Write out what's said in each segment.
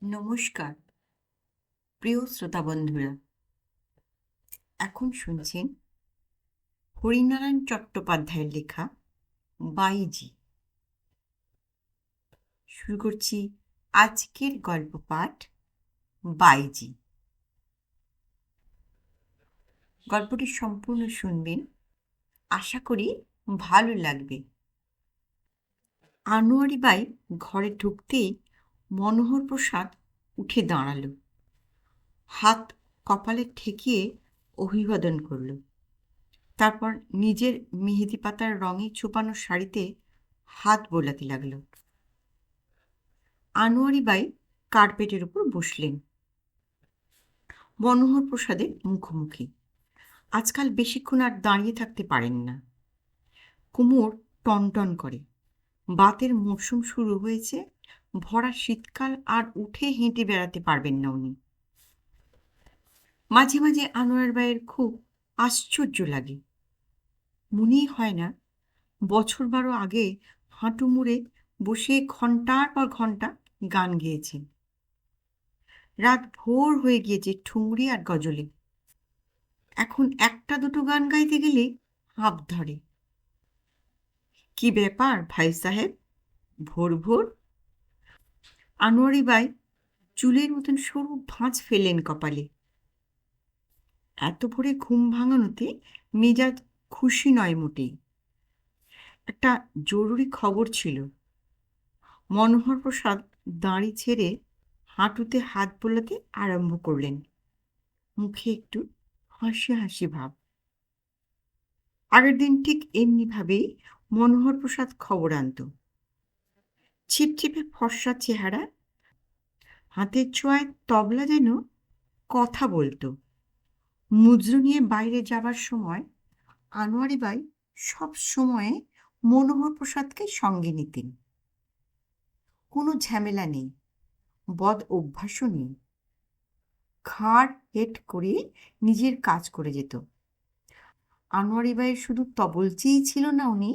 নমস্কার প্রিয় শ্রোতা বন্ধুরা, এখন শুনছেন হরিনারায়ণ চট্টোপাধ্যায়ের লেখা বাইজি। শুরু করছি আজকের গল্প পাঠ বাইজি। গল্পটি সম্পূর্ণ শুনবেন, আশা করি ভালো লাগবে। আনোয়ারি বাই ঘরে ঢুকতেই মনোহর প্রসাদ উঠে দাঁড়ালো, হাত কপালে ঠেকিয়ে অভিবাদন করল। তারপর নিজের মেহেদি পাতার রঙে ছোপানো শাড়িতে হাত বোলাতে লাগল। আনোয়ারি বাই কার্পেটের উপর বসলেন মনোহর প্রসাদের মুখোমুখি। আজকাল বেশিক্ষণ আর দাঁড়িয়ে থাকতে পারেন না, কোমর টনটন করে। বাতের মরশুম শুরু হয়েছে, ভরা শীতকাল, আর উঠে হেঁটে বেড়াতে পারবেন না উনি। মাঝে মাঝে আনোয়ার বাইয়ের খুব আশ্চর্য লাগে, মনেই হয় না বছর 12 আগে হাঁটু মুড়ে বসে ঘন্টার পর ঘন্টা গান গেয়েছেন। রাত ভোর হয়ে গিয়েছে ঠুংরি আর গজলে। এখন একটা দুটো গান গাইতে গেলে হাঁপ ধরে। কি ব্যাপার ভাই সাহেব, ভোর ভোর? আনোয়ারি বাই চুলের মতন সরু ভাঁজ ফেললেন কপালে। এত ভোরে ঘুম ভাঙানোতে মেজাজ খুশি নয় মোটেই। একটা জরুরি খবর ছিল। মনোহর প্রসাদ দাঁড়ি ছেড়ে হাঁটুতে হাত বোলাতে আরম্ভ করলেন, মুখে একটু হাসি হাসি ভাব। আগের দিন ঠিক এমনিভাবেই মনোহর প্রসাদ খবর আনত। ছিপছিপে ফর্সা চেহারা, হাতের ছোঁয়ায় তবলা যেন কথা বলতো। মুদ্রু নিয়ে বাইরে যাবার সময় আনোয়ারি বাই সব সময়ে মনোহর প্রসাদকে সঙ্গে নিতেন। কোনো ঝামেলা নেই, বদ অভ্যাসও নেই। ঘাড় হেট করে নিজের কাজ করে যেত। আনোয়ারি বাইয়ের শুধু তবলচেই ছিল না, উনি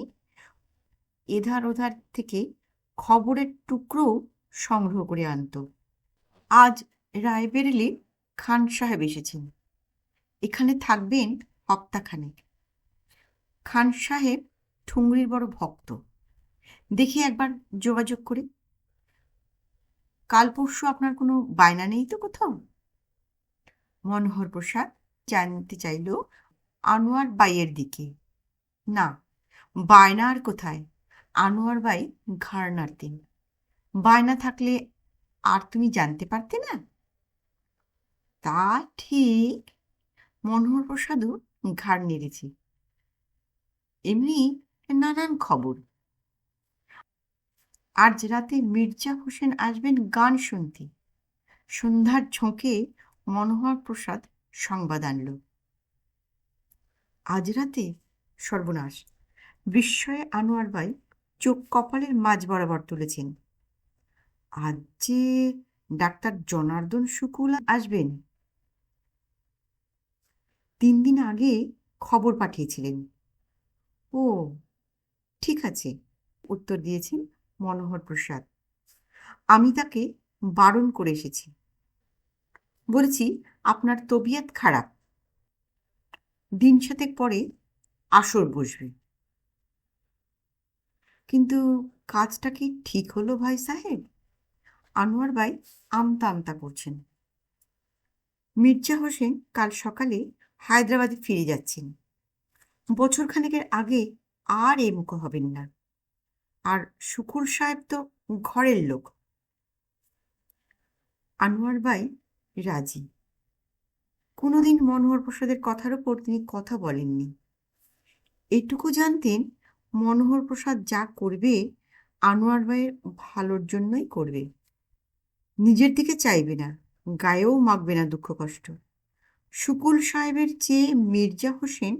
এধার ওধার থেকে খবরের টুকরো সংগ্রহ করে আনত। আজ রায়বেরেলি খান সাহেব এসেছেন, এখানে থাকবেন হপ্তাখানেক। খান সাহেব ঠুংরির বড় ভক্ত। দেখি একবার যোগাযোগ করে। কাল পরশু আপনার কোনো বায়না নেই তো কোথাও? মনোহর প্রসাদ জানতে চাইল আনোয়ার বাইয়ের দিকে। না, বায়না আর কোথায়? আনোয়ার বাই ঘাড় নাড়তেন। বায়না থাকলে আর তুমি জানতে পারতে না? তা ঠিক। মনোহর প্রসাদও ঘাড় নেড়েছে। এমনি নানান খবর। আজ রাতে মির্জা হোসেন আসবেন গান শুনতে। সন্ধ্যার ঝোঁকে মনোহর প্রসাদ সংবাদ আনল। আজ রাতে? সর্বনাশ! বিস্ময়ে আনোয়ার বাই চোখ কপালের মাঝ বরাবর তুলেছেন। আজ যে ডাক্তার জনার্দন শুকুল আসবেন। 3 দিন আগে খবর পাঠিয়েছিলেন। ও, ঠিক আছে, উত্তর দিয়েছেন মনোহর প্রসাদ। আমি তাকে বারণ করে এসেছি, বলেছি আপনার তবিয়ত খারাপ, দিন 7 পরে আসর বসবে। কিন্তু কাজটা কি ঠিক হলো ভাই সাহেব? আনোয়ার বাই আমতা আমতা করছেন। মির্জা হোসেন কাল সকালে হায়দ্রাবাদে ফিরে যাচ্ছেন। বছর খানেকের আগে আর এ মুখো হবেন না। আর শুকুর সাহেব তো ঘরের লোক। আনোয়ার বাই রাজি। কোনোদিন মনোহর প্রসাদের কথার ওপর তিনি কথা বলেননি। এটুকু জানতেন, মনোহর প্রসাদ যা করবে আনোয়ার ভাইয়ের ভালোর জন্যই করবে। নিজের দিকে চাইবে না, গায়েও মাখবে না দুঃখ কষ্ট। শুকুল সাহেবের চেয়ে মির্জা হোসেন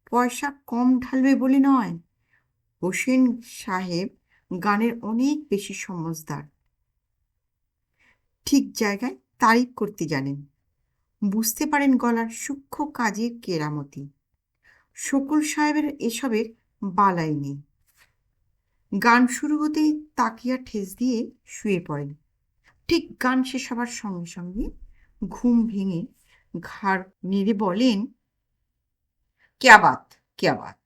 পয়সা কম ঢালবে বলে নয়, হোসেন সাহেব গানের অনেক বেশি সমজদার। ঠিক জায়গায় তারিফ করতে জানেন, বুঝতে পারেন গলার সূক্ষ্ম কাজের কেরামতি। শুকুল সাহেবের এসবের বালাই নেই। গান শুরু হতেই তাকিয়া ঠেস দিয়ে শুয়ে পড়েন। ঠিক গান শেষ হবার সঙ্গে সঙ্গে ঘুম ভেঙে ঘাড় নেড়ে বলেন, ক্যা বাত, ক্যা বাত।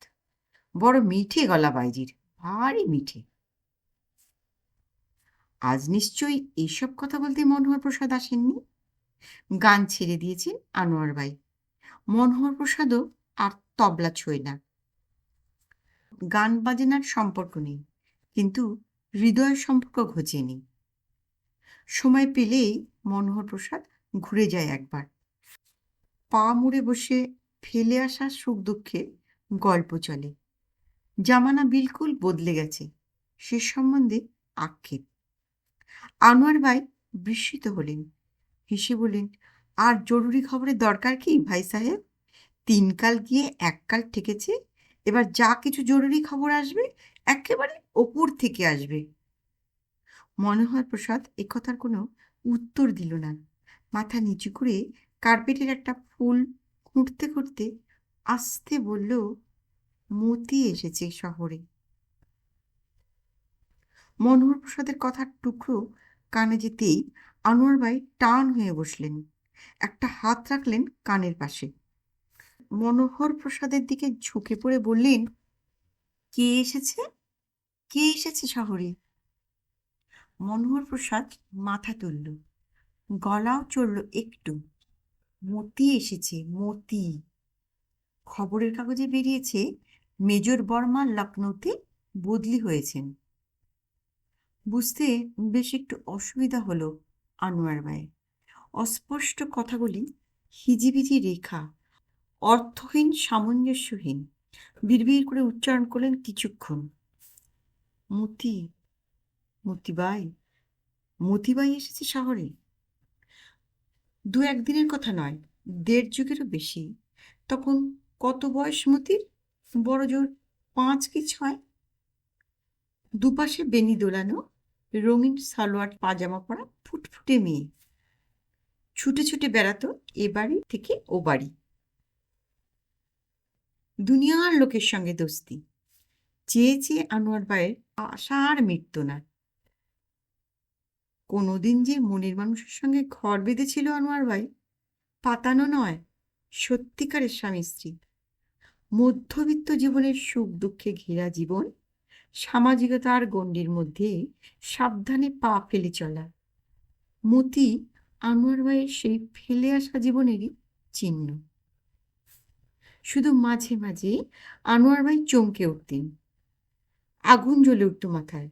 বড় মিঠে গলা বাইজির, ভারী মিঠে। আজ নিশ্চয়ই এইসব কথা বলতে মনোহর প্রসাদ আসেননি। গান ছেড়ে দিয়েছেন আনোয়ার ভাই। মনোহর প্রসাদও আর তবলা ছোঁয় না। গান বাজনার সম্পর্ক নেই, কিন্তু হৃদয়ের সম্পর্ক ঘোচেনি। সময় পেলেই মনোহর প্রসাদ ঘুরে যায় একবার। পা মুড়ে বসে ফেলে আসা সুখ দুঃখের গল্প চলে। জামানা বিলকুল বদলে গেছে, সে সম্বন্ধে আক্ষেপ। আনোয়ার ভাই বিস্মিত হলেন, হেসে বললেন, আর জরুরি খবরের দরকার কি ভাই সাহেব? 3 কাল গিয়ে 1 কাল ঠেকেছে। এবার যা কিছু জরুরি খবর আসবে একেবারে ওপর থেকে আসবে। মনোহর প্রসাদ একথার কোনো উত্তর দিল না। মাথা নিচু করে কার্পেটের একটা ফুল খুঁড়তে খুঁড়তে আস্তে বলল, মতি এসেছে শহরে। মনোহর প্রসাদের কথার টুকরো কানে যেতেই আনোয়ার ভাই টান হয়ে বসলেন, একটা হাত রাখলেন কানের পাশে। মনোহর প্রসাদের দিকে ঝুঁকে পড়ে বললেন, কে এসেছে? কে এসেছে শহরে? মনোহর প্রসাদ মাথা তুলল, গলাও চড়ল একটু। মতি এসেছে, মতি। খবরের কাগজে বেরিয়েছে মেজর বর্মা লখনৌতে বদলি হয়েছেন। বুঝতে বেশ একটু অসুবিধা হলো আনোয়ার ভাইয়ের। অস্পষ্ট কথাগুলি হিজিবিজি রেখা, অর্থহীন সামঞ্জস্যহীন। বিড়বিড় করে উচ্চারণ করলেন কিছুক্ষণ, মতি, মতিবাই, মতিবাই এসেছে শহরে। 2-1 দিনের কথা নয়, 1.5 যুগেরও বেশি। তখন কত বয়স মতির? বড় জোর 5 কি 6। দুপাশে বেনি দোলানো, রঙিন সালোয়ার পাজামা পরা ফুটফুটে মেয়ে। ছুটে ছুটে বেড়াতো এ বাড়ি থেকে ও বাড়ি। দুনিয়ার লোকের সঙ্গে দোস্তি। চেয়ে চেয়ে আনোয়ার ভাইয়ের আশা আর মিটত না। কোনোদিন যে মনের মানুষের সঙ্গে ঘর বেঁধেছিল আনোয়ার ভাই, পাতানো নয়, সত্যিকারের স্বামী স্ত্রী। মধ্যবিত্ত জীবনের সুখ দুঃখে ঘেরা জীবন, সামাজিকতার গণ্ডির মধ্যে সাবধানে পা ফেলে চলা। মতি আনোয়ার ভাইয়ের সেই ফেলে আসা জীবনেরই চিহ্ন। শুধু মাঝে মাঝে আনোয়ার ভাই চমকে উঠতেন, আগুন জ্বলে উঠত মাথায়,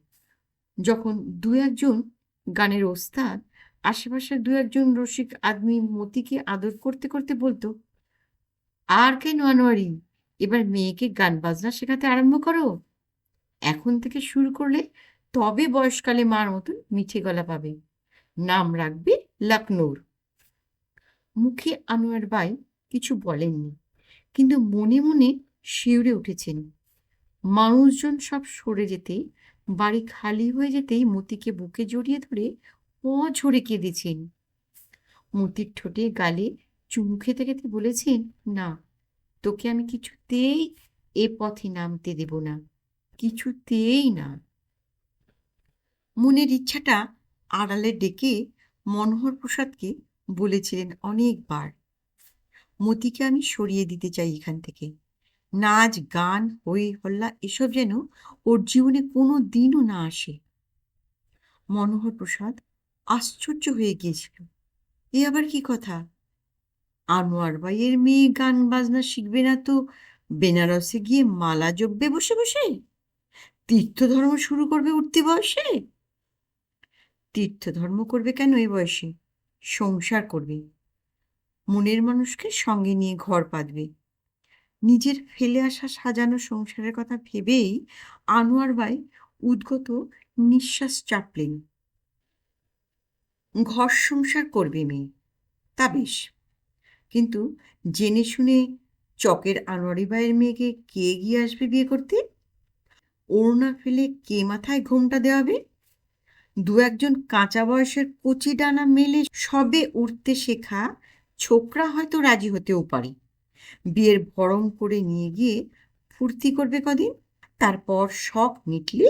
যখন 2-1 গানের ওস্তাদ, আশেপাশের 2-1 রসিক আদমি মতিকে আদর করতে করতে বলতো, আর কেন আনোয়ারি, এবার মেয়েকে গান বাজনা শেখাতে আরম্ভ করো। এখন থেকে শুরু করলে তবে বয়সকালে মার মতন মিঠে গলা পাবে। নাম রাখবে লখনৌর। মুখে আনোয়ার ভাই কিছু বলেননি, কিন্তু মনে মনে শিউরে উঠেছেন। মানুষজন সব সরে যেতেই, বাড়ি খালি হয়ে যেতেই মতিকে বুকে জড়িয়ে ধরে অঝরে কেঁদেছেন। মতির ঠোঁটে গালে চুমু খেতে খেতে বলেছেন, না, তোকে আমি কিছুতেই এ পথে নামতে দেব না, কিছুতেই না। মনের ইচ্ছাটা আড়ালে ডেকে মনোহর প্রসাদকে বলেছিলেন অনেকবার, মতিকে আমি সরিয়ে দিতে চাই এখান থেকে। নাচ গান হই হল্লা এসব যেন ওর জীবনে কোনো দিনও না আসে। মনোহর প্রসাদ আশ্চর্য হয়ে গিয়েছিল, এ আবার কি কথা? আনোয়ার ভাইয়ের মেয়ে গান বাজনা শিখবে না তো বেনারসে গিয়ে মালা জপবে বসে বসে? তীর্থধর্ম শুরু করবে উঠতি বয়সে? তীর্থধর্ম করবে কেন এ বয়সে? সংসার করবে, মনের মানুষকে সঙ্গে নিয়ে ঘর পাতবে। নিজের ফেলে আসা সাজানো সংসারের কথা ভেবেই আনোয়ার ভাই উদ্গত নিঃশ্বাস চাপলেন। ঘর সংসার করবে মেয়ে, তা বেশ, কিন্তু জেনে শুনে চকের আনোয়ারি ভাইয়ের মেয়েকে কে গিয়ে আসবে বিয়ে করতে? ওড়না ফেলে কে মাথায় ঘোমটা দেওয়াবে? 2-1 কাঁচা বয়সের কচি ডানা মেলে সবে উঠতে শেখা ছোকরা হয়তো রাজি হতেও পারে। বিয়ের ভরণ করে নিয়ে গিয়ে ফুর্তি করবে কদিন, তারপর শখ মিটলে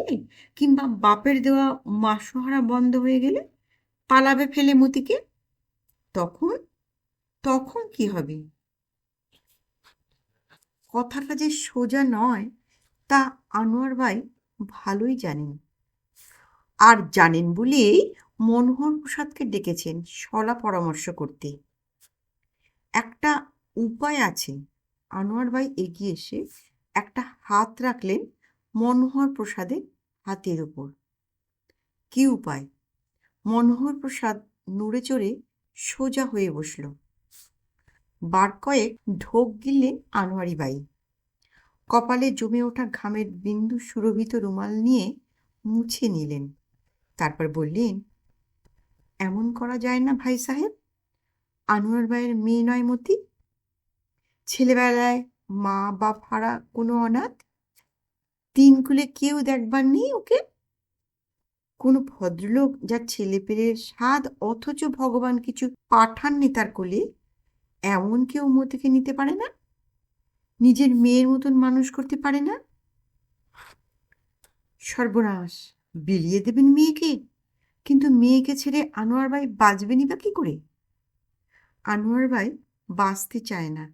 কিংবা বাপের দেওয়া মাসোহারা বন্ধ হয়ে গেলে পালাবে ফেলে মতিকে। তখন তখন কি হবে? কথাটা যে সোজা নয় তা আনোয়ার ভাই ভালোই জানেন। আর জানেন বলেই মনোহর প্রসাদকে ডেকেছেন শলা পরামর্শ করতে। একটা উপায় আছে। আনোয়ার ভাই এগিয়ে এসে একটা হাত রাখলেন মনোহর প্রসাদের হাতের উপর। কি উপায়? মনোহর প্রসাদ নড়ে চড়ে সোজা হয়ে বসল। বার কয়েক ঢোক গিললেন আনোয়ারি বাই। কপালে জমে ওঠা ঘামের বিন্দু সুরভিত রুমাল নিয়ে মুছে নিলেন। তারপর বললেন, এমন করা যায় না ভাই সাহেব। আনোয়ার ভাইয়ের মেয়ে নয় মতি। ছেলেবেলায় মা বাপ হারা কোনো অনাথ। তিন কুলে কেউ দেখবার নেই ওকে। কোনো ভদ্রলোক যার ছেলেপেলের স্বাদ অথচ ভগবান কিছু পাঠাননি তার কোলে, এমন কেউ মতিকে নিতে পারে না, নিজের মেয়ের মতন মানুষ করতে পারে না। সর্বনাশ! বিলিয়ে দেবেন মেয়েকে? কিন্তু মেয়েকে ছেড়ে আনোয়ার ভাই বাঁচবেনই বা কি করে? আনোয়ার ভাই বাঁচতে চায় না,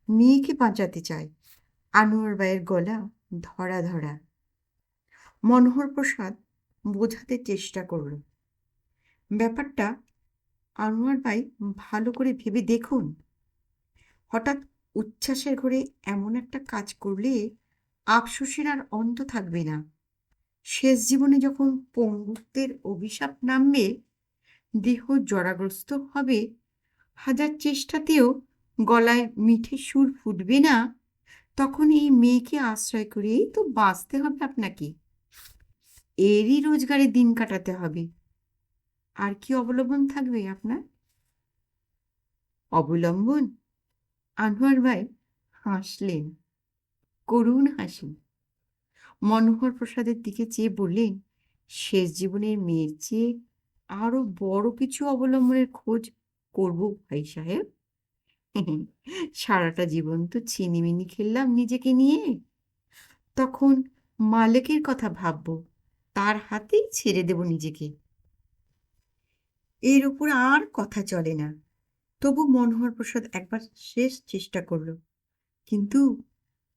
মেয়েকে বাঁচাতে চায়। আনোয়ার ভাইয়ের গলা ধরা ধরা। মনোহর প্রসাদ বোঝাতে চেষ্টা করল, ব্যাপারটা আনোয়ার ভাই ভালো করে ভেবে দেখুন। হঠাৎ উচ্ছ্বাসের ঘরে এমন একটা কাজ করলে আফসোসের আর অন্ত থাকবে না। শেষ জীবনে যখন পঙ্গুত্বের অভিশাপ নামবে, দেহ জরাগ্রস্ত হবে, হাজার চেষ্টাতেও গলায় মিঠে সুর ফুটবে না, তখন এই মেয়েকে আশ্রয় করেই তো বাঁচতে হবে আপনাকে। এরই রোজগারে দিন কাটাতে হবে। আর কি অবলম্বন থাকবে আপনার? অবলম্বন? আনোয়ার ভাই হাসলেন, করুণ হাসি। মনোহর প্রসাদের দিকে চেয়ে বললেন, শেষ জীবনের মেয়ের চেয়ে আরো বড় কিছু অবলম্বনের খোঁজ করব ভাই সাহেব। সারাটা জীবন তো ছিনিমিনি খেললাম নিজেকে নিয়ে, তখন মালেকের কথা ভাববো, তার হাতেই ছেড়ে দেব নিজেকে। এর উপর আর কথা চলে না। তবু মনোহর প্রসাদ একবার শেষ চেষ্টা করল, কিন্তু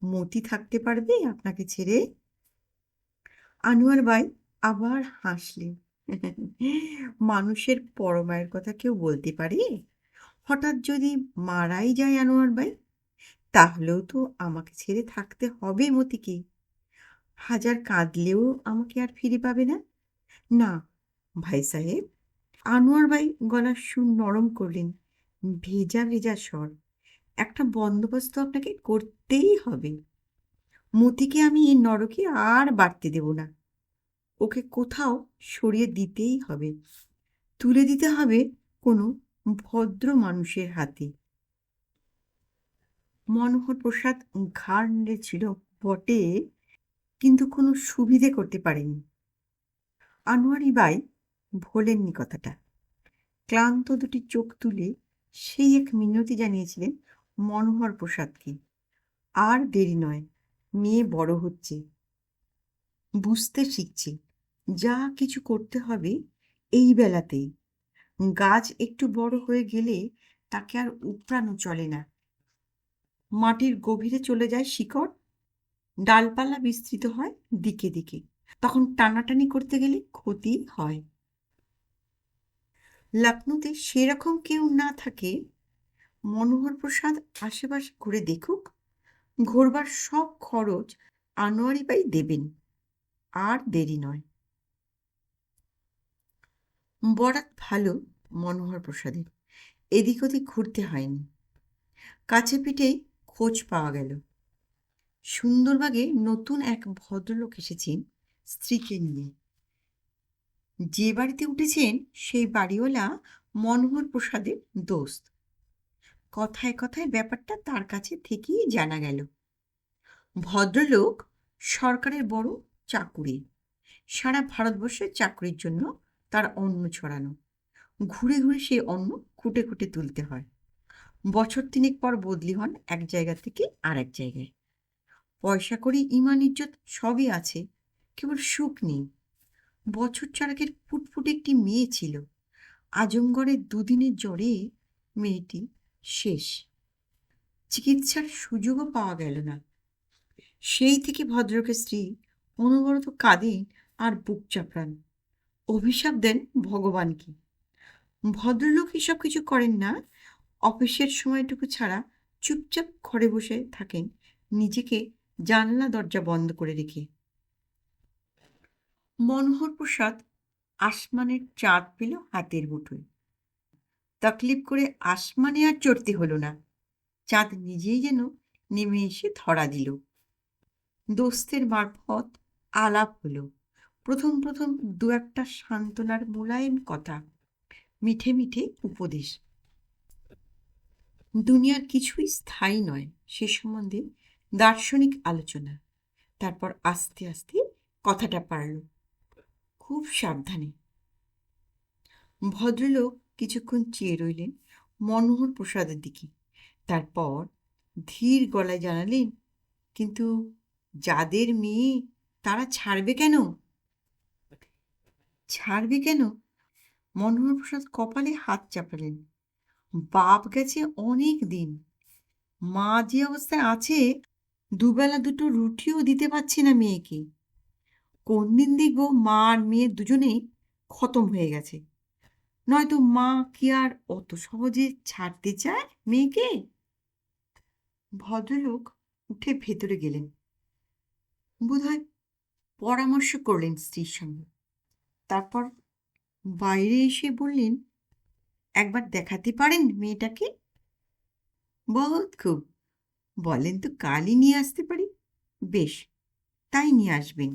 মতি থাকতে পারবে আপনাকে ছেড়ে? আনোয়ার ভাই আবার হাসলেন। মানুষের পরমায়ের কথা কেউ বলতে পারে? হঠাৎ যদি মারাই যায় আনোয়ার ভাই, তাহলেও তো আমাকে ছেড়ে থাকতে হবে মতিকে। হাজার কাঁদলেও আমাকে আর ফিরে পাবে না। না ভাই সাহেব। আনোয়ার ভাই গলার সুর নরম করলেন, ভেজা ভেজা স্বর। একটা বন্দোবস্ত আপনাকে করতেই হবে। মতিকে আমি এই নরকে আর বাড়তে দেব না। ওকে কোথাও সরিয়ে দিতেই হবে, তুলে দিতে হবে কোনো ভদ্র মানুষের হাতে। মনোহর প্রসাদ ঘাড় নেড়েছিল বটে, কিন্তু কোনো সুবিধে করতে পারেনি। আনোয়ারি বাই ভোলেননি কথাটা। ক্লান্ত দুটি চোখ তুলে সেই এক মিনতি জানিয়েছিলেন মনোহর প্রসাদকে, আর দেরি নয়, মেয়ে বড় হচ্ছে, বুঝতে শিখছে, যা কিছু করতে হবে এই বেলাতেই। গাছ একটু বড় হয়ে গেলে তাকে আর উপড়ানো চলে না। মাটির গভীরে চলে যায় শিকড়, ডালপালা বিস্তৃত হয় দিকে দিকে, তখন টানাটানি করতে গেলে ক্ষতি হয়। লখনৌতে সেরকম কেউ না থাকে। মনোহর প্রসাদ আশেপাশে ঘুরে দেখুক, ঘোরবার সব খরচ আনোয়ারি বাই দেবেন। আর দেরি নয়। বরাত ভালো মনোহর প্রসাদের, এদিক ওদিক ঘুরতে হয়নি। কাছে পিঠেই খোঁজ পাওয়া গেল, সুন্দরবাগে নতুন এক ভদ্রলোক এসেছেন স্ত্রীকে নিয়ে। যে বাড়িতে উঠেছেন সেই বাড়িওয়ালা মনোহর প্রসাদের দোস্ত। কথায় কথায় ব্যাপারটা তার কাছে থেকেই জানা গেল। ভদ্রলোক সরকারের বড় চাকুরে, সারা ভারতবর্ষের চাকরির জন্য তার অন্ন ছড়ানো। ঘুরে ঘুরে সেই অন্ন খুঁটে খুঁটে তুলতে হয়। বছর তিনেক পর বদলি হন এক জায়গা থেকে আর এক জায়গায়। পয়সা কড়ি ইমান ইজ্জত সবই আছে, কেবল সুখ নেই। বছর চারেকের ফুটফুটে একটি মেয়ে ছিল, আজমগড়ের দুদিনের জ্বরে মেয়েটি শেষ। চিকিৎসার সুযোগও পাওয়া গেল না। সেই থেকে ভদ্রলোকের স্ত্রী অনবরত কাঁদেন আর বুক চাপড়ান, অভিশাপ দেন ভগবানকে। ভদ্রলোক এসব কিছু করেন না। অফিসের সময়টুকু ছাড়া চুপচাপ ঘরে বসে থাকেন, নিজেকে জানলা দরজা বন্ধ করে রেখে। মনোহর প্রসাদ আসমানের চাঁদ পেল হাতের মুঠোয়। তকলিফ করে আসমানে আর চড়তে হলো না, চাঁদ নিজেই যেন নেমে এসে ধরা দিল। দোস্তের মারফত আলাপ হলো। প্রথম প্রথম দু একটা সান্ত্বনার মোলায়েম কথা, মিঠে মিঠে উপদেশ। দুনিয়ার কিছুই স্থায়ী নয় সে সম্বন্ধে দার্শনিক আলোচনা। তারপর আস্তে আস্তে কথাটা পারল, খুব সাবধানে। ভদ্রলোক কিছুক্ষণ চেয়ে রইলেন মনোহর প্রসাদের দিকে, তারপর ধীর গলায় জানালেন, কিন্তু যাদের মেয়ে তারা ছাড়বে কেন? ছাড়বে কেন? মনোহর প্রসাদ কপালে হাত চাপালেন। বাপ গেছে অনেক দিন, মা যে অবস্থায় আছে, দুবেলা দুটো রুটিও দিতে পারছে না মেয়েকে। কোন দিন দেখব মা আর মেয়ে দুজনেই খতম হয়ে গেছে। নয়তো মা কি আর অত সহজে ছাড়তে চায় মেয়েকে? ভদ্রলোক উঠে ভেতরে গেলেন, বোধহয় পরামর্শ করলেন স্ত্রীর সঙ্গে। তারপর বাইরে এসে বললেন, একবার দেখাতে পারেন মেয়েটাকে? বহুত খুব, বলেন তো কালই নিয়ে আসতে পারি? বেশ, তাই নিয়ে আসবেন।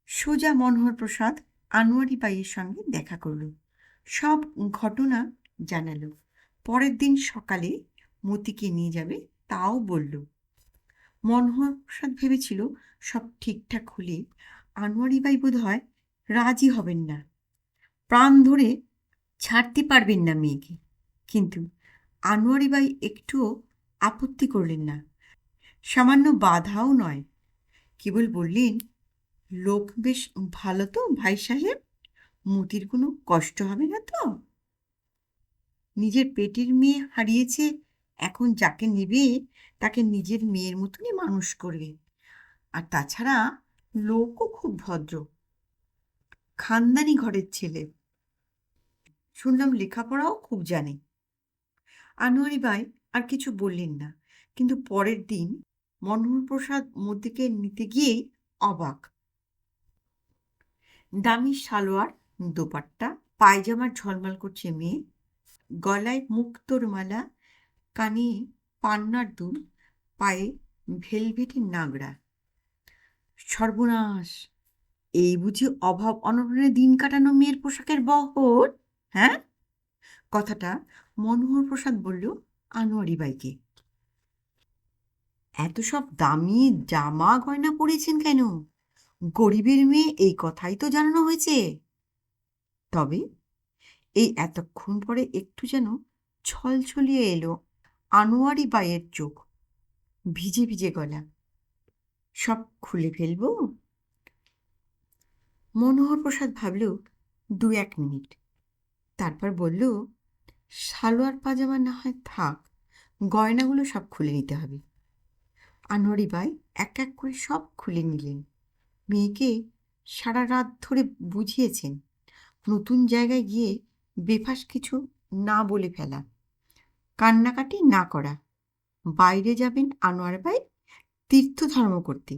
সোজা মনোহর প্রসাদ আনোয়ারি বাইয়ের সঙ্গে দেখা করল, সব ঘটনা জানালো। পরের দিন সকালে মতিকে নিয়ে যাবে তাও বলল। মনোহর প্রসাদ ভেবেছিল সব ঠিকঠাক হলে আনোয়ারি বাই বোধ হয় রাজি হবেন না, প্রাণ ধরে ছাড়তে পারবেন না মেয়েকে। কিন্তু আনোয়ারি বাই একটুও আপত্তি করলেন না, সামান্য বাধাও নয়। কেবল বললেন, লোক বেশ ভালো তো ভাই সাহেব, মতির কোনো কষ্ট হবে না তো? নিজের পেটের মেয়ে হারিয়েছে, এখন যাকে নেবে তাকে নিজের মেয়ের মতনই মানুষ করবে। আর তাছাড়া লোকও খুব ভদ্র, খানদানি ঘরের ছেলে, শুনলাম লেখাপড়াও খুব জানে। আনোয়ারি বাই আর কিছু বললেন না, কিন্তু পরের দিন মনোহর প্রসাদ মতিকে নিতে গিয়েই অবাক। দামি সালোয়ার, দোপাট্টা, পায়জামার ঝলমল করছে মেয়ে, গলায় মুক্তোর মালা, কানে পান্নার দুল, পায়ে ভেলভেটের নাগড়া। সর্বনাশ! এই বুঝি অভাব অনটনে দিন কাটানো মেয়ের পোশাকের বহর? হ্যাঁ? কথাটা মনোহর প্রসাদ বলল আনোয়ারি বাইকে। এত সব দামি জামা গয়না পরেছেন কেন? গরিবের মেয়ে, এই কথাই তো জানানো হয়েছে। তবে এই এতক্ষণ পরে একটু যেন ছলছলিয়ে এলো আনোয়ারি বাইয়ের চোখ, ভিজে ভিজে গলা। সব খুলে ফেলবো? মনোহর প্রসাদ ভাবল 2-1 মিনিট, তারপর বলল, সালোয়ার পাজামা না হয় থাক, গয়নাগুলো সব খুলে নিতে হবে। আনোয়ারি বাই এক এক করে সব খুলে নিলেন। মেয়েকে সারা রাত ধরে বুঝিয়েছেন, নতুন জায়গায় গিয়ে বেফাস কিছু না বলে ফেলা, কান্নাকাটি না করা। বাইরে যাবেন আনোয়ার বাই তীর্থধর্ম করতে,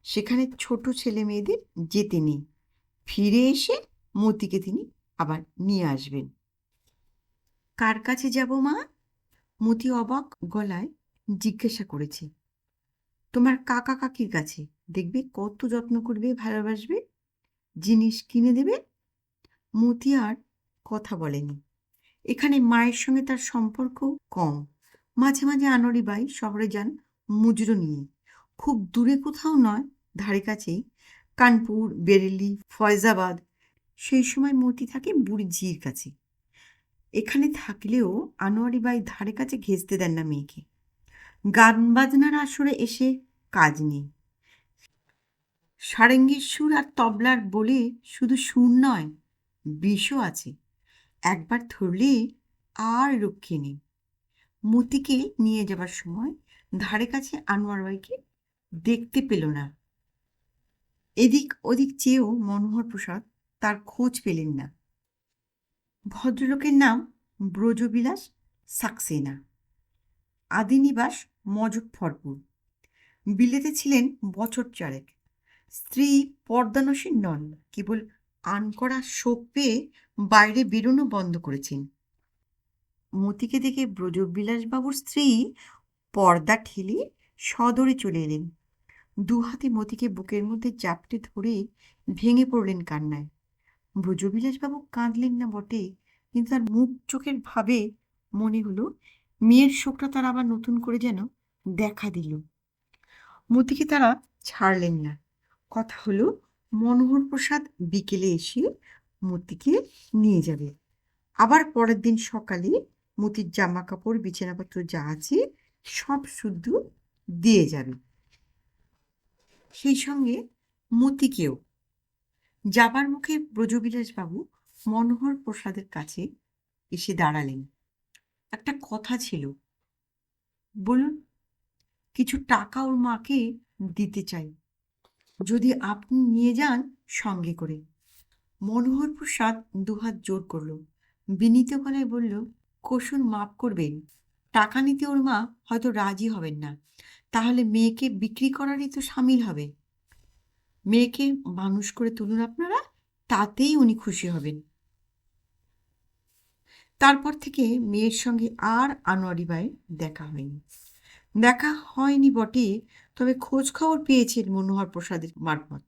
সেখানে ছোট ছেলে মেয়েদের যেতে নেই। ফিরে এসে মতিকে তিনি আবার নিয়ে আসবেন। কার কাছে যাব মা? মতি অবাক গলায় জিজ্ঞাসা করেছে। তোমার কাকা কাকির কাছে, দেখবে কত যত্ন করবে, ভালোবাসবে, জিনিস কিনে দেবে। মতি আর কথা বলেনি। এখানে মায়ের সঙ্গে তার সম্পর্ক কম। মাঝে মাঝে আনোয়ারি বাই শহরে যান মুজরো নিয়ে, খুব দূরে কোথাও নয়, ধারে কাছেই, কানপুর, বেরেলি, ফয়জাবাদ। সেই সময় মতি থাকে বুড়ি ঝির কাছে। এখানে থাকলেও আনোয়ারি বাই ধারে কাছে ঘেঁচতে দেন না মেয়েকে। গান বাজনার আসরে এসে কাজ নেই। সারেঙ্গির সুর আর তবলার বলে শুধু সুর নয়, বিষও আছে, একবার ধরলে আর রক্ষে নেই। মতিকে নিয়ে যাবার সময় ধারে কাছে আনোয়ার ভাইকে দেখতে পেল না। এদিক ওদিক চেয়েও মনোহর প্রসাদ তার খোঁজ পেলেন না। ভদ্রলোকের নাম ব্রজবিলাস সাক্সেনা, আদি নিবাস মজফ্ফরপুর। বিলেতে ছিলেন বছর চারেক। স্ত্রী পর্দানসীন নন, কেবল আনকরা শোক পেয়ে বাইরে বেরোনো বন্ধ করেছেন। মতিকে দেখে ব্রজবিলাসবাবুর স্ত্রী পর্দা ঠেলে সদরে চলে এলেন। দু হাতে মতিকে বুকের মধ্যে জাপটে ধরে ভেঙে পড়লেন কান্নায়। ব্রজবিলাসবাবু কাঁদলেন না বটে, কিন্তু তার মুখ চোখের ভাবে মনে হলো মেয়ের শোকটা তার আবার নতুন করে যেন দেখা দিল। মতিকে তারা ছাড়লেন না। কথা হলো মনোহর প্রসাদ বিকেলে এসে মতিকে নিয়ে যাবে। আবার পরের দিন সকালে মতির জামা কাপড় বিছানাপত্র যা আছে সব শুদ্ধ দিয়ে যাবে, সেই সঙ্গে মতিকেও। যাবার মুখে ব্রজবিলাসবাবু মনোহর প্রসাদের কাছে এসে দাঁড়ালেন। একটা কথা ছিল। বলুন। কিছু টাকা ওর মাকে দিতে চাই, যদি আপনি নিয়ে যান সঙ্গে করে। মনোহর প্রসাদ দুহাত জোর করল, বিনীত গলায় বলল, কসুন মাপ করবেন, টাকা নিতে ওর মা হয়তো রাজি হবেন না, তাহলে মেয়েকে বিক্রি করারই তো সামিল হবে। মেয়েকে মানুষ করে তুলুন আপনারা, তাতেই উনি খুশি হবেন। তারপর থেকে মেয়ের সঙ্গে আর আনোয়ারি ভাইয়ের দেখা হয়নি বটে, তবে খোঁজ খবর পেয়েছেন মনোহর প্রসাদের মারফত।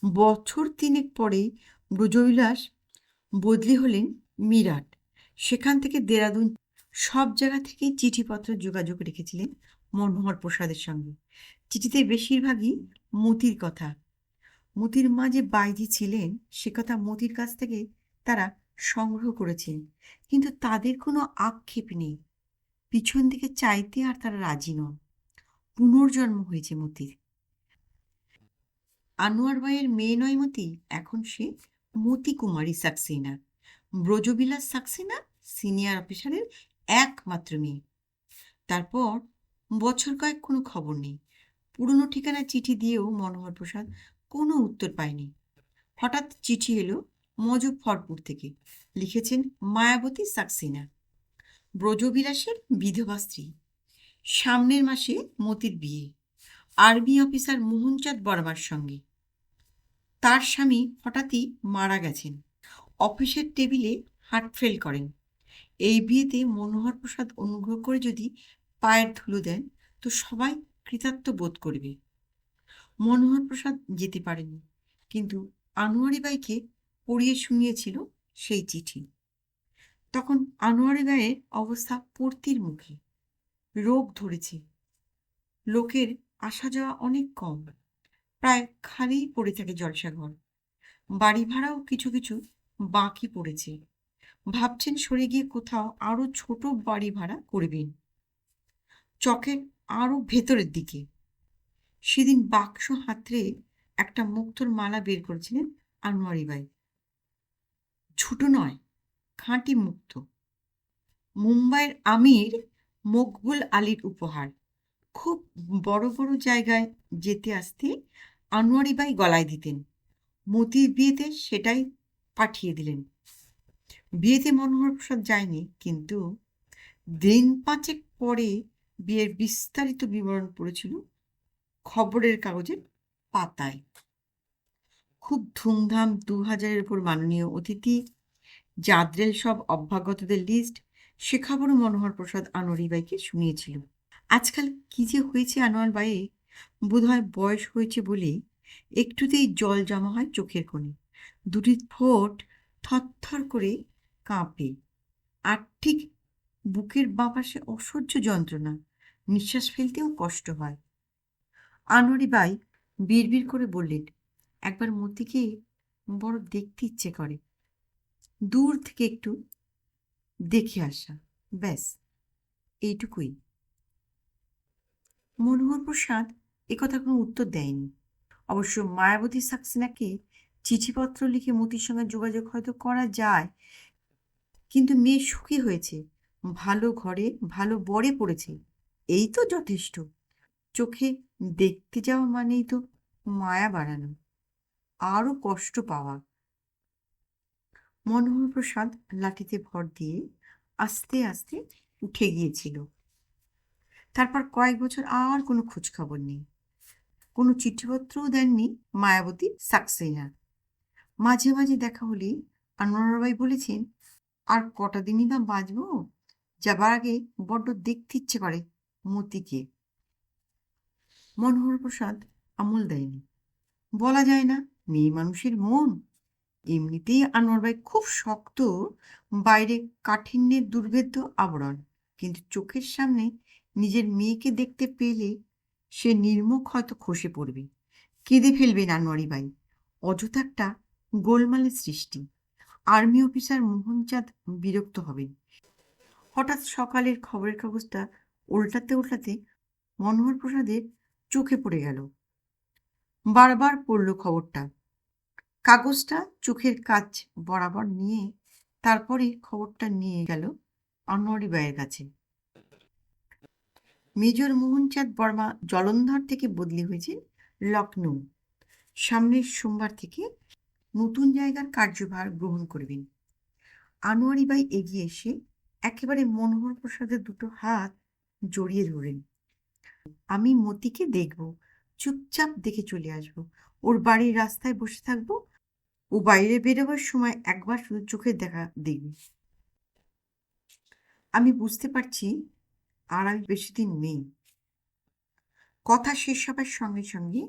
বছর তিনেক পরে ব্রজবিলাস বদলি হলেন মিরাট। সেখান থেকে দেরাদুন, সব জায়গা থেকেই চিঠিপত্র যোগাযোগ রেখেছিলেন মনোহর প্রসাদের সঙ্গে। চিঠিতে বেশিরভাগই মতির কথা। মতির মা যে বাইজি ছিলেন সে কথা মতির কাছ থেকে তারা সংগ্রহ করেছেন, কিন্তু তাদের কোনো আক্ষেপ নেই। পিছন দিকে চাইতে আর তারা রাজি নন। পুনর্জন্ম হয়েছে মতির। আনোয়ার ভাইয়ের মেয়ে নয় মতি, এখন সে মতি কুমারী সাক্সেনা, ব্রজবিলাস সাক্সেনা সিনিয়র অফিসারের একমাত্র মেয়ে। তারপর বছর কয়েক কোনো খবর নেই। পুরনো ঠিকানায় চিঠি দিয়েও মনোহর প্রসাদ কোনো উত্তর পায়নি। হঠাৎ চিঠি এলো মজফ্ফরপুর থেকে। লিখেছেন মায়াবতী সাক্সেনা, ব্রজবিলাসের বিধবা স্ত্রী। সামনের মাসে মতির বিয়ে আর্মি অফিসার মোহনচাঁদ বর্মার সঙ্গে। তার স্বামী হঠাৎই মারা গেছেন, অফিসের টেবিলে হার্ট ফেল করেন। এই বিয়েতে মনোহর প্রসাদ অনুগ্রহ করে যদি পায়ের ধুলো দেন তো সবাই কৃতার্থ বোধ করবে। মনোহর প্রসাদ যেতে পারেনি, কিন্তু আনোয়ারি বাইকে পড়িয়ে শুনিয়েছিল সেই চিঠি। তখন আনোয়ারি বাইয়ের অবস্থা পড়তির মুখে। রোগ ধরেছে, লোকের আসা যাওয়া অনেক কম, প্রায় খালিই পড়ে থাকে জলসাঘর। বাড়ি ভাড়াও কিছু কিছু বাকি পড়েছে। ভাবছেন সরে গিয়ে কোথাও আরো ছোট বাড়ি ভাড়া করবেন, চকের আরো ভেতরের দিকে। সেদিন বাক্স হাতড়ে একটা মুক্তোর মালা বের করেছিলেন আনোয়ারি বাই। ছোটো নয়, খাঁটি মুক্ত, মুম্বাইয়ের আমির মকবুল আলীর উপহার। খুব বড় বড় জায়গায় যেতে আসতে আনোয়ারি বাই গলায় দিতেন। মতির বিয়েতে সেটাই পাঠিয়ে দিলেন। বিয়েতে মনোহর প্রসাদ যায়নি, কিন্তু দিন পাঁচেক পরে বিয়ের বিস্তারিত বিবরণ পড়েছিল খবরের কাগজের পাতায়। খুব ধুমধাম, 2000-এর উপর মাননীয় অতিথি, জাদ্রেল সব অভ্যাগতদের লিস্ট। সে খবরও মনোহর প্রসাদ আনোয়ারি বাইকে শুনিয়েছিল। আজকাল কি যে হয়েছে আনোয়ার বাইয়ে, বোধহয় বয়স হয়েছে বলেই একটুতেই জল জমা হয় চোখের কোণে। দুটি ঠোঁট থরথর করে কাঁপে, আর ঠিক বুকের বাঁ পাশে অসহ্য যন্ত্রণা, নিঃশ্বাস ফেলতেও কষ্ট হয়। আনোয়ারি বাই বিড়বিড় করে বললেন, একবার মতিকে বড় দেখতে ইচ্ছে করে, দূর থেকে একটু দেখে আসা, ব্যাস এইটুকুই। মনোহর প্রসাদ একথা কোনো উত্তর দেয়নি। অবশ্য মায়াবতী সাক্সেনাকে চিঠিপত্র লিখে মতির সঙ্গে যোগাযোগ হয়তো করা যায়, কিন্তু মেয়ে সুখী হয়েছে, ভালো ঘরে ভালো বরে পড়েছে, এই তো যথেষ্ট। চোখে দেখতে যাওয়া মানেই তো মায়া বাড়ানো, আরো কষ্ট পাওয়া। মনোহর প্রসাদ লাঠিতে ভর দিয়ে আস্তে আস্তে উঠে গিয়েছিল। তারপর কয়েক বছর আর কোনো খোঁজ খবর নেই, কোনো চিঠিপত্রও দেননি মায়াবতী সাক্সেনা। মাঝে মাঝে দেখা হলে আনোয়ারবাই বলেছেন, আর কটা দিনই বা বাঁচবো, যাবার আগে বড্ড দেখতে ইচ্ছে করে মতিকে। মনোহর প্রসাদ আমল দেয়নি, বলা যায় না, মেয়ে মানুষের মন। এমনিতেই আনোয়ারবাই খুব শক্ত, বাইরে কাঠিন্যের দুর্ভেদ্য আবরণ, কিন্তু চোখের সামনে নিজের মেয়েকে দেখতে পেলে সে নির্মুখ হয়তো খসে পড়বে, কেঁদে ফেলবেন আনোয়ারি বাই। অযথা একটা গোলমালের সৃষ্টি। আর্মি অফিসার মোহনচাঁদ বিরক্ত হবেন। হঠাৎ সকালের খবরের কাগজটা উল্টাতে উল্টাতে মনোহর প্রসাদের চোখে পড়ে গেল। বারবার পড়ল খবরটা। কাগজটা চোখের কাছ বরাবর নিয়ে তারপরে খবরটা নিয়ে গেল আনোয়ারি বাইয়ের কাছে। মেজর মোহনচাঁদ বর্মা জলন্ধর থেকে বদলি হয়েছেন লখনৌ। সামনের সোমবার থেকে নতুন জায়গার কার্যভার গ্রহণ করবেন। আনোয়ারি বাই এগিয়ে এসে একেবারে মনোহর প্রসাদের দুটো হাত জড়িয়ে ধরেন। আমি মতিকে দেখব, চুপচাপ দেখে চলে আসব, ওর বাড়ির রাস্তায় বসে থাকবো, ও বাইরে বেরোবার সময় একবার শুধু চোখের দেখা দেখবি। আমি বুঝতে পারছি আর আমি বেশি দিন নেই। কথা শেষ হবার সঙ্গে সঙ্গে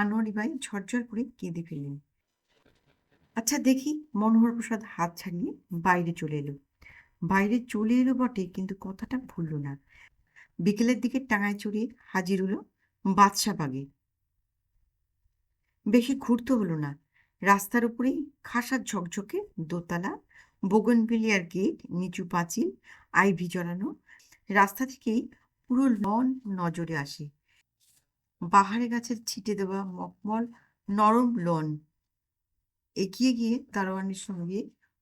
আনোয়ারি বাই ঝরঝর করে কেঁদে ফেললেন। আচ্ছা দেখি। মনোহর প্রসাদ হাত ছাড়িয়ে বাইরে চলে এলো। বাইরে চলে এলো বটে, কিন্তু কথাটা ভুলল না। বিকেলের দিকে টাঙায় চড়িয়ে হাজির হলো বাদশাবাগে। বেশি ঘুরতে হলো না। রাস্তার উপরেই খাসা ঝকঝকে দোতলা, বোগনভেলিয়ার গেট, নিচু পাঁচিল, আইভি জড়ানো। রাস্তা থেকেই পুরো লন নজরে আসে। বাহারে গাছের ছিটে দেওয়া মখমল নরম লন। এগিয়ে গিয়ে দারোয়ানের সঙ্গে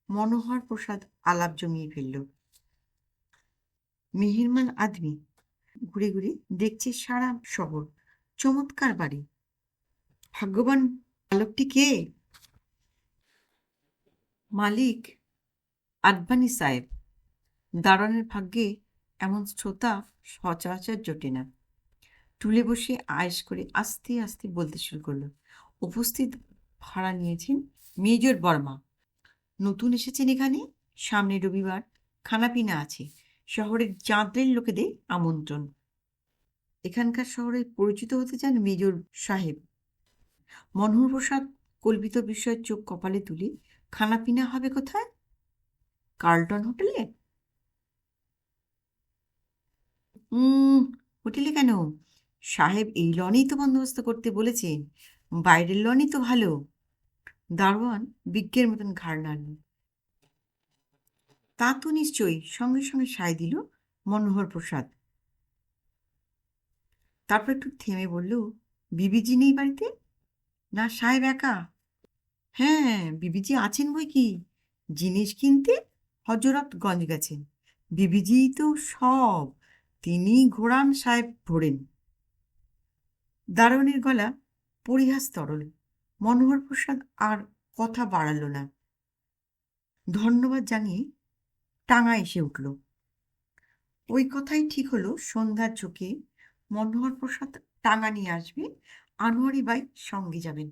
মনোহর প্রসাদ আলাপ জমিয়ে ফেলল। মেহেরমান আদমি ঘুরে ঘুরে দেখছে সারা শহর। চমৎকার বাড়ি। ভাগ্যবান বালকটি কে? মালিক আদবানি সাহেব। দারোয়ানের ভাগ্যে এমন শ্রোতা সচরাচর জোটে না। টুলে বসে আয়েশ করে আস্তে আস্তে বলতে শুরু করলো। উপস্থিত ভাড়া নিয়েছেন মেজর বর্মা। নতুন এসেছেন এখানে। সামনে রবিবার। খানাপিনা আছে। শহরের চাঁদের লোকেদের আমন্ত্রণ। এখানকার শহরে পরিচিত হতে চান মেজর সাহেব। মনোহর প্রসাদ কল্পিত বিষয়ের চোখ কপালে তুলে, খানাপিনা হবে কোথায়? কার্লটন হোটেলে? হোটেলে কেন? সাহেব এই লনেই তো বন্দোবস্ত করতে বলেছেন। বাইরের লনই তো ভালো। দারোয়ান বিজ্ঞের মতন ঘাড় নাড়ল। তা তো নিশ্চয়ই, সঙ্গে সঙ্গে সায় দিল মনোহর প্রসাদ। তারপর একটু থেমে বলল, বিবিজি নেই বাড়িতে? না, সাহেব একা? হ্যাঁ, বিবিজি আছেন বই কি, জিনিস কিনতে হজরতগঞ্জ গেছেন। বিবিজি তো সব, তিনি ঘোড়ান, সাহেব ভোরেন। দারোয়ানের গলা পরিহাস তরল। মনোহর প্রসাদ আর কথা বাড়াল না। ধন্যবাদ জানিয়ে টাঙা এসে উঠল। ওই কথাই ঠিক হলো। সন্ধ্যার ঝোঁকে মনোহর প্রসাদ টাঙা নিয়ে আসবে, আনোয়ারি বাই সঙ্গে যাবেন।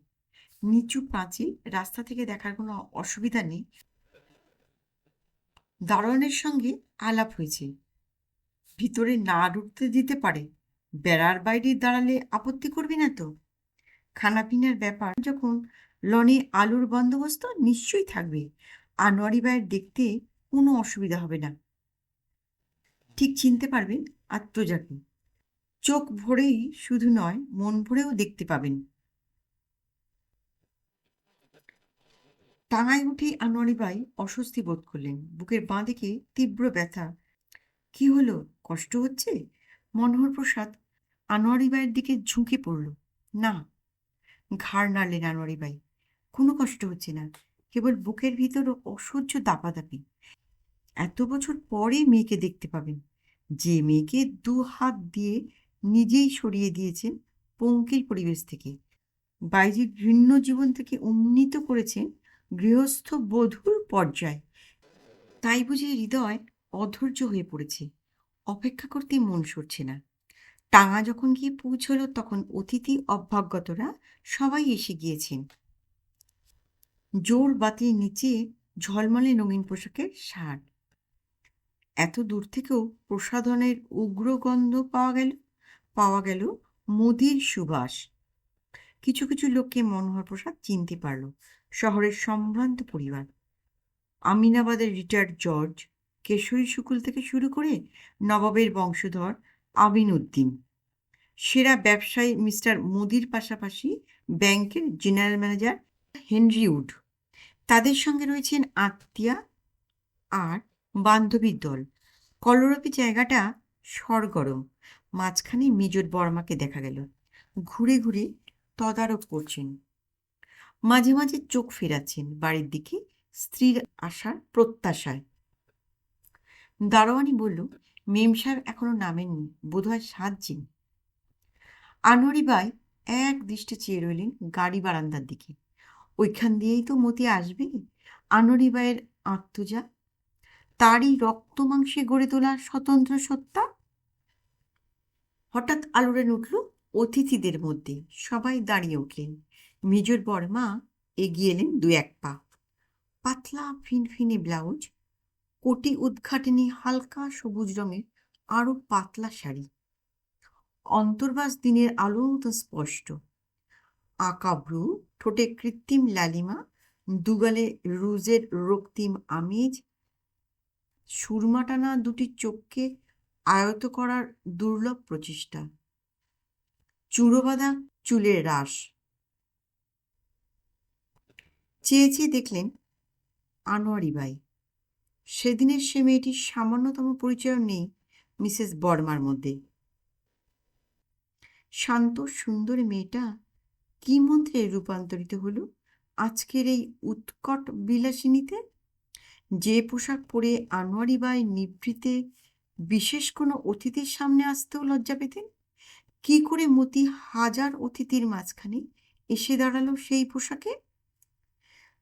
নিচু পাঁচিল, রাস্তা থেকে দেখার কোনো অসুবিধা নেই। দারোয়ানের সঙ্গে আলাপ হয়েছে, ভিতরে না ঢুকতে দিতে পারে। বেড়ার বাইরে দাঁড়ালে আপত্তি করবি না তো? খানাপিনার ব্যাপার যখন, লনে আলুর বন্দোবস্ত নিশ্চয়ই থাকবে। আনোয়ারি বাইয়ের দেখতে কোনো অসুবিধা হবে না। ঠিক চিনতে পারবেন আত্মজাকে। চোখ ভরেই শুধু নয়, মন ভরেও দেখতে পাবেন। টাঙায় উঠে আনোয়ারি বাই অস্বস্তি বোধ করলেন। বুকের বাঁ দিকে তীব্র ব্যথা। কি হলো, কষ্ট হচ্ছে? মনোহর প্রসাদ আনোয়ারি বাইয়ের দিকে ঝুঁকে পড়ল। না। ঘাড় নাড়লেন আনোয়ারি বাই। কোনো কষ্ট হচ্ছে না, কেবল বুকের ভিতর অসহ্য দাপাদাপি। এত বছর পরে মেয়েকে দেখতে পাবেন, যে মেয়েকে দু হাত দিয়ে নিজেই সরিয়ে দিয়েছেন পঙ্কিল পরিবেশ থেকে, বাইজির ভিন্ন জীবন থেকে উন্নীত করেছেন গৃহস্থ বধূর পর্যায়ে। তাই বুঝি হৃদয় অধৈর্য হয়ে পড়েছে, অপেক্ষা করতে মন সরছে না। টাঙা যখন গিয়ে পৌঁছলো তখন অতিথি অভ্যাগতরা সবাই এসে গিয়েছেন। জোর বাতির নিচে ঝলমলে রঙিন পোশাকের ষাঁড়। এত দূর থেকেও প্রসাধনের উগ্র গন্ধ পাওয়া গেল মদির সুবাস। কিছু কিছু লোককে মনোহর প্রসাদ চিনতে পারল, শহরের সম্ভ্রান্ত পরিবার। আমিনাবাদের রিটায়ার্ড জর্জ, কেশরী শুকুল থেকে শুরু করে নবাবের বংশধর আমিন উদ্দিন, সেরা ব্যবসায়ী মিস্টার মোদির পাশাপাশি ব্যাংকের জেনারেল ম্যানেজার হেনরি উড। তাদের সঙ্গে রয়েছেন আত্মীয়া আর বান্ধবীর দল। কলরবী জায়গাটা সরগরম। মাঝখানে মেজর বর্মাকে দেখা গেল, ঘুরে ঘুরে তদারক করছেন, মাঝে মাঝে চোখ ফেরাচ্ছেন বাড়ির দিকে স্ত্রীর আসার প্রত্যাশায়। দারোয়ানি বলল, মেম সাহেব এখনো নামেননি, বোধহয় সাজছেন। আনোয়ারি বাই এক দৃষ্টে চেয়ে রইলেন গাড়ি বারান্দার দিকে। ওইখান দিয়েই তো মতি আসবে। আনোয়ারি বাইয়ের আত্মজা, তারই রক্ত মাংসে গড়ে তোলা স্বতন্ত্র সত্তা। হঠাৎ আলোড়ন উঠল অতিথিদের মধ্যে। সবাই দাঁড়িয়ে উঠলেন। মেজর বর্মা এগিয়ে এলেন দু এক পা। পাতলা ফিনফিনে ব্লাউজ, কোটি উদ্ঘাটনী হালকা সবুজ রঙের আরো পাতলা শাড়ি, অন্তর্বাস দিনের আলো মতো স্পষ্ট। আঁকা ভ্রু, ঠোঁটে কৃত্রিম লালিমা, দুগালে রুজের রক্তিম আমেজ, সুরমা টানা দুটি চোখকে আয়ত করার দুর্লভ প্রচেষ্টা, চূড়োবাঁধা চুলের রাশ। চেয়ে চেয়ে দেখলেন আনোয়ারি বাই। সেদিনের সে মেয়েটির সামান্যতম পরিচয় নেই মিসেস বর্মার মধ্যে। শান্ত সুন্দর মেয়েটা কি মন্ত্রে রূপান্তরিত হলো আজকের এই উৎকট বিলাসিনীতে? যে পোশাক পরে আনোয়ারি বাই নিভৃতে বিশেষ কোনো অতিথির সামনে আসতেও লজ্জা পেতেন, কি করে মতি হাজার অতিথির মাঝখানে এসে দাঁড়ালো সেই পোশাকে?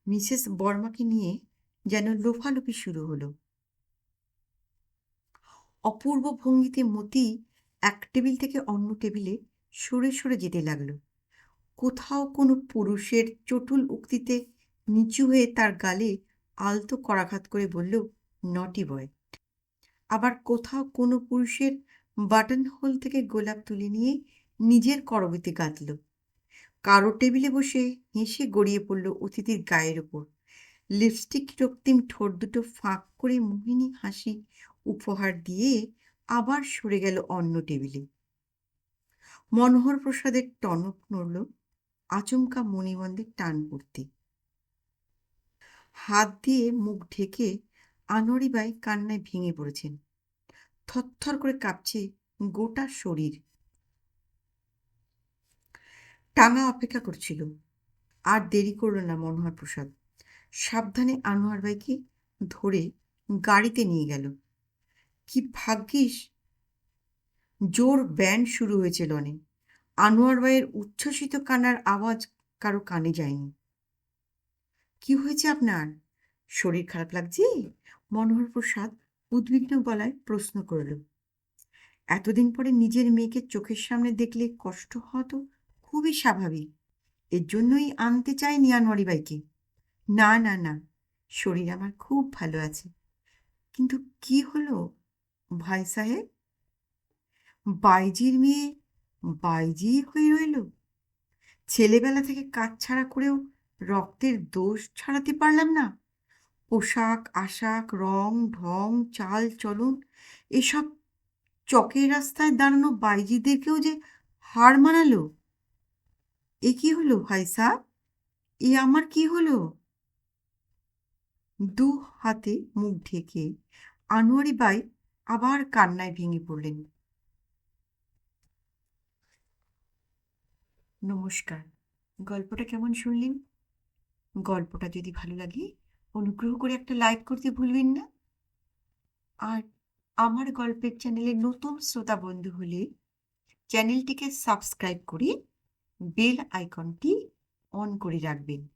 মিসেস বর্মাকে নিয়ে যেন লোফালোফি শুরু হলো। অপূর্ব ভঙ্গিতে মতি এক টেবিল থেকে অন্য টেবিলে সরে সরে যেতে লাগলো। কোথাও কোনো পুরুষের চটুল উক্তিতে নিচু হয়ে তার গালে আলতো করাঘাত করে বলল, নটি বয়। আবার কোথাও কোনো পুরুষের বাটন হোল থেকে গোলাপ তুলে নিয়ে নিজের করবিতে গাঁথল। কারো টেবিলে বসে হেসে গড়িয়ে পড়ল অতিথির গায়ের ওপর। লিপস্টিক রক্তিম ঠোঁট দুটো ফাঁক করে মোহিনী হাসি উপহার দিয়ে আবার সরে গেল অন্য টেবিলে। মনোহর প্রসাদের টনক নড়ল আচমকা মণিবন্ধে টান পড়তে। হাত দিয়ে মুখ ঢেকে আনোয়ারি বাই কান্নায় ভেঙে পড়েছেন। থরথর করে কাঁপছে গোটা শরীর। টাঙা অপেক্ষা করছিল। আর দেরি করল না মনোহর প্রসাদ। সাবধানে আনোয়ার বাইকে ধরে গাড়িতে নিয়ে গেল। কি ভাগ্যিস জোর ব্যান্ড শুরু হয়েছে লনে। আনোয়ার বাইয়ের উচ্ছ্বসিত কান্নার আওয়াজ কারো কানে যায়নি। কি হয়েছে আপনার? শরীর খারাপ লাগছে? মনোহর প্রসাদ উদ্বিগ্ন গলায় প্রশ্ন করল। এতদিন পরে নিজের মেয়েকে চোখের সামনে দেখলে কষ্ট হওয়া তো খুবই স্বাভাবিক। এর জন্যই আনতে চাইনি আনোয়ারি বাইকে। না না না, শরীর আমার খুব ভালো আছে। কিন্তু কি হলো ভাই সাহেব? বাইজির মেয়ে বাইজি হয়ে রইল। ছেলেবেলা থেকে কাজ ছাড়া করেও রক্তের দোষ ছাড়াতে পারলাম না। পোশাক আশাক, রং ঢং, চাল চলন, এসব চকের রাস্তায় দাঁড়ানো বাইজিদেরকেও যে হার মানালো। এ কি হলো ভাই সাহেব? এ আমার কি হলো? দু হাতে মুখ ঢেকে আনোয়ারি বাই আবার কান্নায় ভেঙে পড়লেন। নমস্কার। গল্পটা কেমন শুনলেন? গল্পটা যদি ভালো লাগে অনুগ্রহ করে একটা লাইক করতে ভুলবেন না। আর আমার গল্পের চ্যানেলে নতুন শ্রোতা বন্ধু হলে চ্যানেলটিকে সাবস্ক্রাইব করে বেল আইকনটি অন করে রাখবেন।